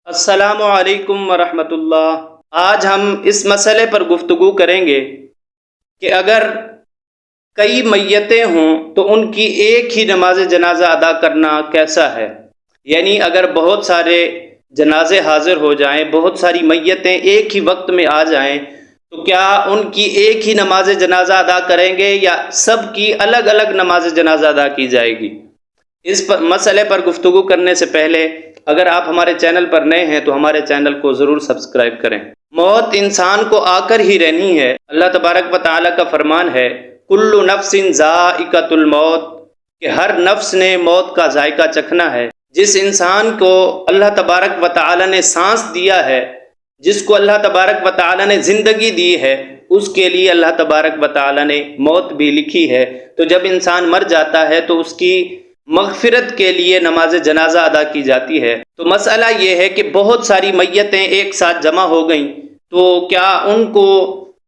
السلام علیکم ورحمۃ اللہ۔ آج ہم اس مسئلے پر گفتگو کریں گے کہ اگر کئی میتیں ہوں تو ان کی ایک ہی نماز جنازہ ادا کرنا کیسا ہے؟ یعنی اگر بہت سارے جنازے حاضر ہو جائیں، بہت ساری میتیں ایک ہی وقت میں آ جائیں تو کیا ان کی ایک ہی نماز جنازہ ادا کریں گے یا سب کی الگ الگ نماز جنازہ ادا کی جائے گی؟ اس مسئلے پر گفتگو کرنے سے پہلے اگر آپ ہمارے چینل پر نئے ہیں تو ہمارے چینل کو ضرور سبسکرائب کریں۔ موت انسان کو آ کر ہی رہنی ہے۔ اللہ تبارک و تعالیٰ کا فرمان ہے کل نفس ذائقۃ الموت، کہ ہر نفس نے موت کا ذائقہ چکھنا ہے۔ جس انسان کو اللہ تبارک و تعالیٰ نے سانس دیا ہے، جس کو اللہ تبارک و تعالیٰ نے زندگی دی ہے، اس کے لیے اللہ تبارک و تعالیٰ نے موت بھی لکھی ہے۔ تو جب انسان مر جاتا ہے تو اس کی مغفرت کے لیے نماز جنازہ ادا کی جاتی ہے۔ تو مسئلہ یہ ہے کہ بہت ساری میتیں ایک ساتھ جمع ہو گئیں تو کیا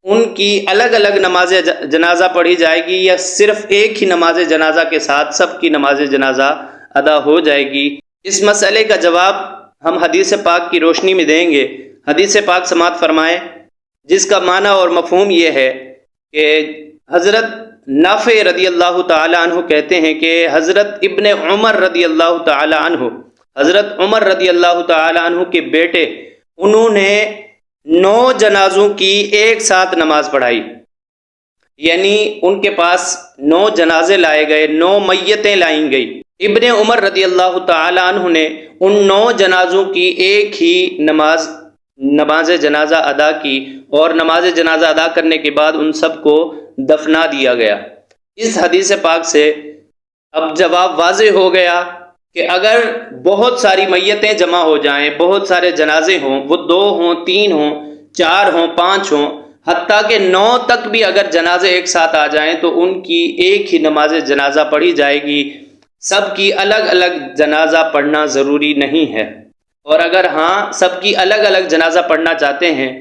ان کی الگ الگ نماز جنازہ پڑھی جائے گی یا صرف ایک ہی نماز جنازہ کے ساتھ سب کی نماز جنازہ ادا ہو جائے گی؟ اس مسئلے کا جواب ہم حدیث پاک کی روشنی میں دیں گے۔ حدیث پاک سماعت فرمائیں، جس کا معنی اور مفہوم یہ ہے کہ حضرت نافع رضی اللہ تعالی عنہ کہتے ہیں کہ حضرت ابن عمر رضی اللہ تعالی عنہ، حضرت عمر رضی اللہ تعالی عنہ کے بیٹے، انہوں نے 9 جنازوں کی ایک ساتھ نماز پڑھائی۔ یعنی ان کے پاس 9 جنازے لائے گئے، 9 میتیں لائیں گئی۔ ابن عمر رضی اللہ تعالی عنہ نے ان 9 جنازوں کی ایک ہی نماز جنازہ ادا کی، اور نماز جنازہ ادا کرنے کے بعد ان سب کو دفنا دیا گیا۔ اس حدیث پاک سے اب جواب واضح ہو گیا کہ اگر بہت ساری میتیں جمع ہو جائیں، بہت سارے جنازے ہوں، وہ 2 ہوں، 3 ہوں، 4 ہوں، 5 ہوں، حتیٰ کہ 9 تک بھی اگر جنازے ایک ساتھ آ جائیں تو ان کی ایک ہی نماز جنازہ پڑھی جائے گی۔ سب کی الگ الگ جنازہ پڑھنا ضروری نہیں ہے، اور اگر ہاں سب کی الگ الگ جنازہ پڑھنا چاہتے ہیں،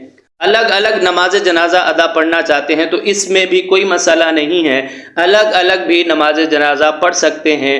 الگ الگ نماز جنازہ ادا پڑھنا چاہتے ہیں تو اس میں بھی کوئی مسئلہ نہیں ہے، الگ الگ بھی نماز جنازہ پڑھ سکتے ہیں۔